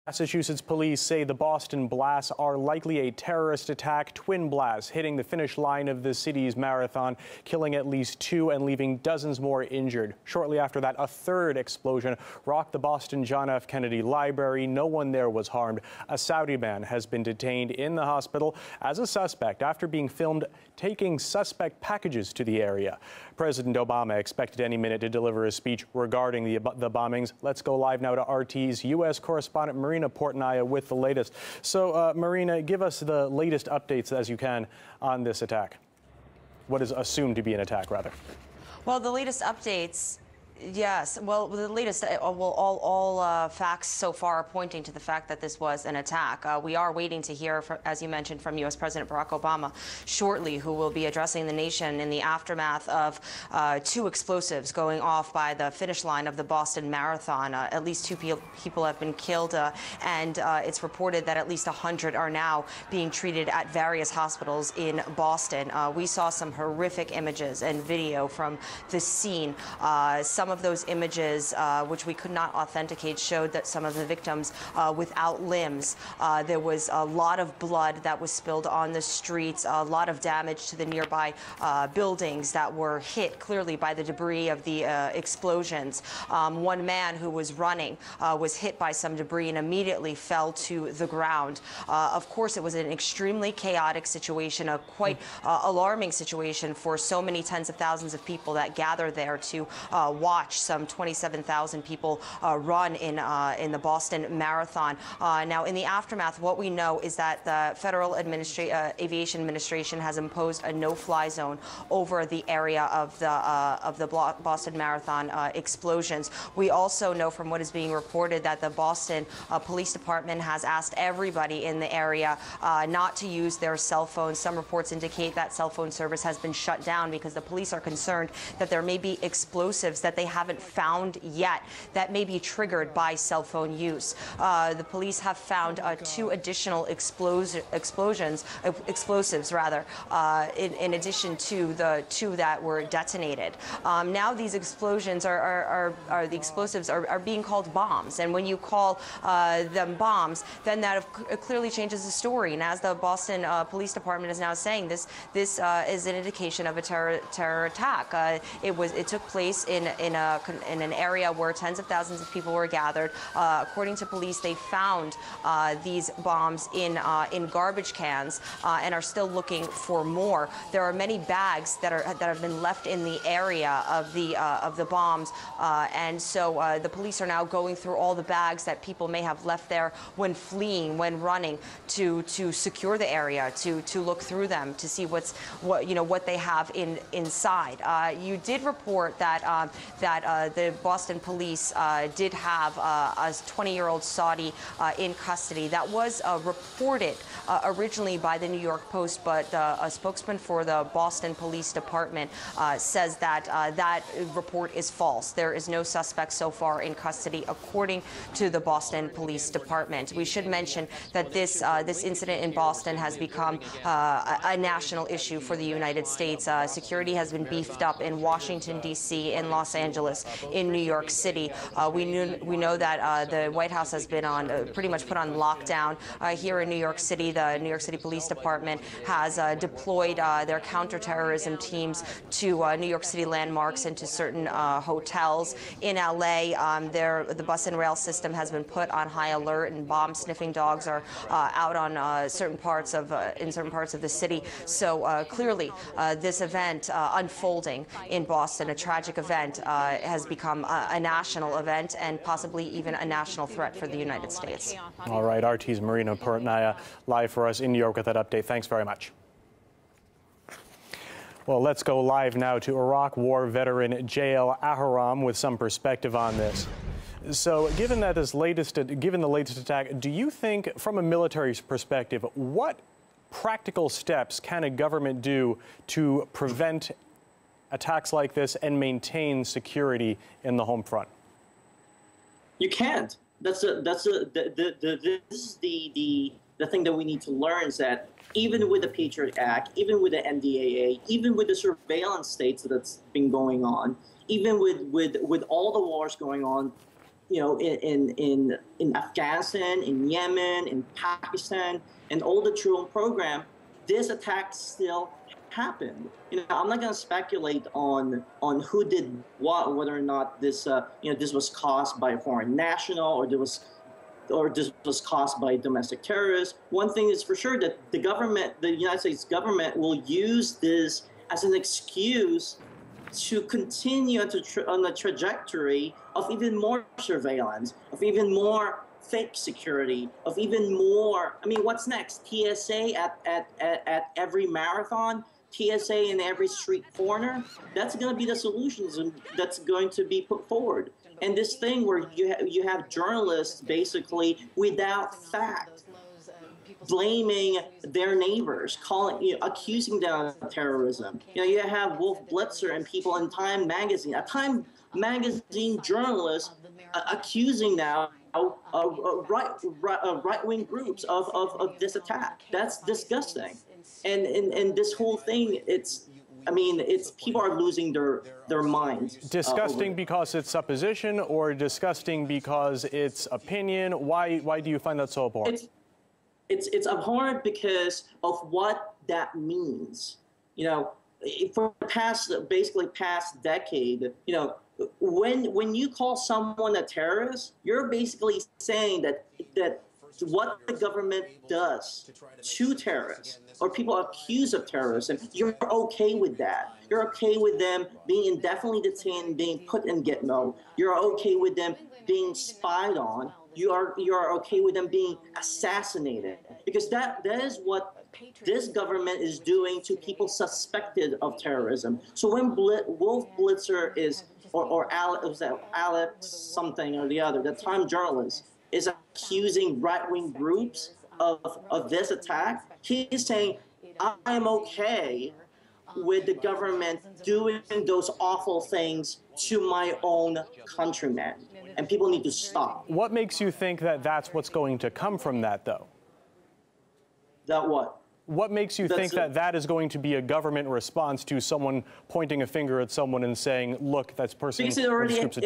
Massachusetts police say the Boston blasts are likely a terrorist attack. Twin blasts hitting the finish line of the city's marathon, killing at least 2 and leaving dozens more injured. Shortly after that, a third explosion rocked the Boston John F. Kennedy Library. No one there was harmed. A Saudi man has been detained in the hospital as a suspect after being filmed taking suspect packages to the area. President Obama expected any minute to deliver a speech regarding the bombings. Let's go live now to RT's U.S. correspondent Marina Portnaya with the latest. So, Marina, give us the latest updates as you can on this attack. What is assumed to be an attack, rather. Well, the latest updates. Yes, well, the latest, all facts so far are pointing to the fact that this was an attack. We are waiting to hear, as you mentioned, from U.S. President Barack Obama shortly, who will be addressing the nation in the aftermath of 2 explosives going off by the finish line of the Boston Marathon. At least 2 people have been killed, and it's reported that at least 100 are now being treated at various hospitals in Boston. We saw some horrific images and video from the scene. Some of those images, which we could not authenticate, showed that some of the victims without limbs. There was a lot of blood that was spilled on the streets, a lot of damage to the nearby buildings that were hit clearly by the debris of the explosions. One man who was running was hit by some debris and immediately fell to the ground. Of course, it was an extremely chaotic situation, a quite alarming situation for so many tens of thousands of people that gathered there to watch some 27,000 people run in the Boston Marathon. Now, in the aftermath, what we know is that the Federal Aviation Administration has imposed a no-fly zone over the area of the Boston Marathon explosions. We also know from what is being reported that the Boston Police Department has asked everybody in the area not to use their cell phones. Some reports indicate that cell phone service has been shut down because the police are concerned that there may be explosives that they haven't found yet that may be triggered by cell phone use. The police have found 2 additional explosives, in addition to the 2 that were detonated. Now these explosions the explosives are being called bombs, and when you call them bombs, then that clearly changes the story. And as the Boston Police Department is now saying, this is an indication of a terror attack. It took place in an area where tens of thousands of people were gathered. According to police, they found these bombs in garbage cans and are still looking for more. There are many bags that have been left in the area of the bombs, and so the police are now going through all the bags that people may have left there when fleeing, when running, to secure the area, to look through them, to see what they have inside. You did report that the Boston police did have a 20-year-old Saudi in custody. That was reported originally by the New York Post, but a spokesman for the Boston Police Department says that that report is false. There is no suspect so far in custody, according to the Boston Police Department. We should mention that this incident in Boston has become a national issue for the United States. Security has been beefed up in Washington, D.C., in Los Angeles, in New York City. We know that the White House has been pretty much put on lockdown. Here in New York City, the New York City Police Department has deployed their counterterrorism teams to New York City landmarks and to certain hotels. In LA, the bus and rail system has been put on high alert, and bomb-sniffing dogs are out on certain parts of the city. So clearly, this event unfolding in Boston, a tragic event, has become a national event and possibly even a national threat for the United States. All right, RT's Marina Portnaya live for us in New York with that update. Thanks very much. Well, let's go live now to Iraq War veteran Jael Aharam with some perspective on this. So, given the latest attack, do you think, from a military perspective, what practical steps can a government do to prevent attacks like this and maintain security in the home front? You can't. This is the thing that we need to learn, is that even with the Patriot Act, even with the NDAA, even with the surveillance states that's been going on, even with all the wars going on, in Afghanistan, in Yemen, in Pakistan, and all the drone program, this attack still happened. I'm not going to speculate on who did what, whether or not this this was caused by a foreign national or this was caused by domestic terrorists. One thing is for sure that the United States government, will use this as an excuse to continue on the trajectory of even more surveillance, of even more fake security, of even more. I mean, what's next? TSA at every marathon, TSA in every street corner. That's going to be the solutions that's going to be put forward. And this thing where you have journalists basically without fact blaming their neighbors, accusing them of terrorism. You have Wolf Blitzer and people in Time Magazine, a Time Magazine journalist accusing now right-wing groups of this attack. That's disgusting. And this whole thing, it's people are losing their minds. Disgusting because it's supposition, or disgusting because it's opinion? Why do you find that so abhorrent? It's abhorrent because of what that means. For the past decade, when you call someone a terrorist, you're basically saying that what the government does to terrorists or people accused of terrorism, you're okay with that. You're okay with them being indefinitely detained, being put in Gitmo. You're okay with them being spied on. You are okay with them being assassinated, because that is what this government is doing to people suspected of terrorism. So when Wolf Blitzer or Alex something or the other, the Time journalist, is accusing right-wing groups of this attack, he's saying, I am okay with the government doing those awful things to my own countrymen. And people need to stop. What makes you think that that's what's going to come from that, though? That what? What makes you think that that is going to be a government response to someone pointing a finger at someone and saying, look, that's person because it already has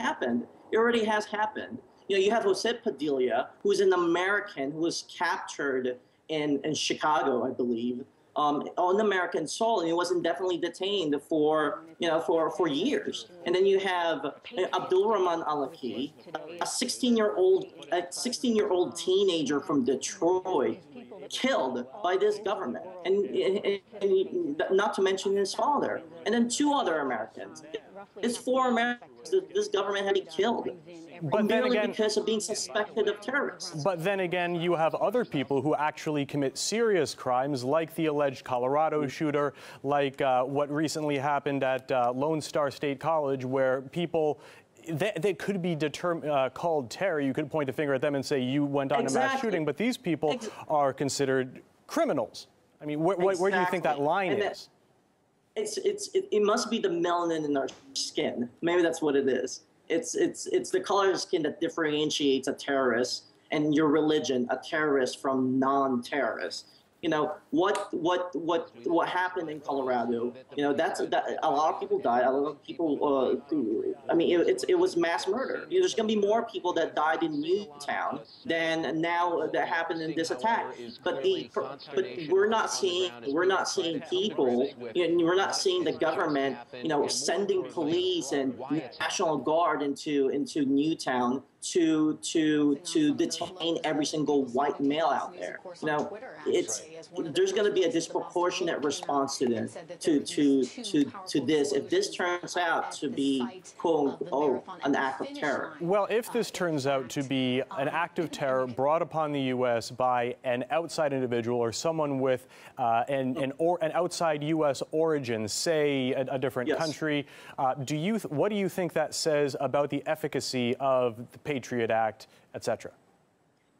happened. It already has happened. You have Jose Padilla, who's an American who was captured in Chicago, I believe, on American soil, and he was indefinitely detained for years. And then you have Abdul Rahman Al-Awlaki, a 16-year-old teenager from Detroit, killed by this government, and not to mention his father, and then 2 other Americans. It's 4 Americans that this government had killed, but merely because of being suspected of terrorists. But then again, you have other people who actually commit serious crimes, like the alleged Colorado shooter, like what recently happened at Lone Star State College, where people they could be called terror. You could point a finger at them and say you went on a mass shooting, but these people are considered criminals. I mean, where do you think that line is? It must be the melanin in our skin. Maybe that's what it is. It's the color of skin that differentiates a terrorist and your religion, a terrorist from non-terrorist. What happened in Colorado? That a lot of people died. A lot of people. It was mass murder. There's going to be more people that died in Newtown than now that happened in this attack. But we're not seeing people. We're not seeing the government. Sending police and National Guard into Newtown to detain every single white male out there. There's going to be a disproportionate response to this if this turns out to be quote unquote an act of terror. Well, if this turns out to be an act of terror brought upon the U.S. by an outside individual or someone with an outside U.S. origin, say a different country, what do you think that says about the efficacy of the Patriot Act, etc.?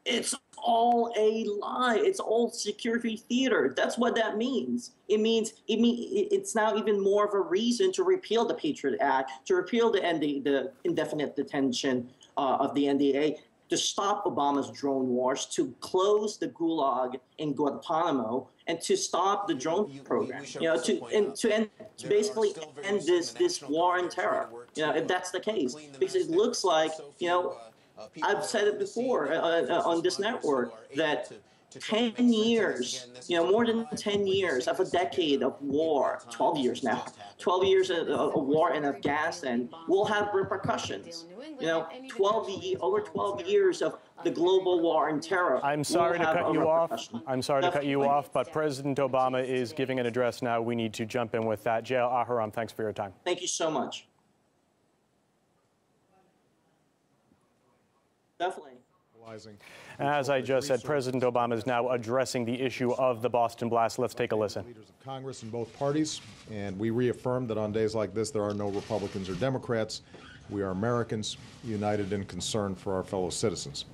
It's all a lie. It's all security theater. That's what that means. It means it's now even more of a reason to repeal the Patriot Act, to repeal the indefinite detention of the NDA, to stop Obama's drone wars, to close the gulag in Guantanamo, and to stop the drone program. To basically end this war on terror. if that's the case, because it looks like, I've said it before on this network that 10 years, more than 10 years of a decade of war, 12 years now, 12 years of war in Afghanistan will have repercussions. Over 12 years of the global war on terror. I'm sorry to cut you off. I'm sorry to cut you off, but President Obama is giving an address now. We need to jump in with that. Jael Aharam, thanks for your time. Thank you so much. Definitely. As I just said, President Obama is now addressing the issue of the Boston blast. Let's take a listen. Leaders of Congress in both parties, and we reaffirm that on days like this, there are no Republicans or Democrats. We are Americans united in concern for our fellow citizens.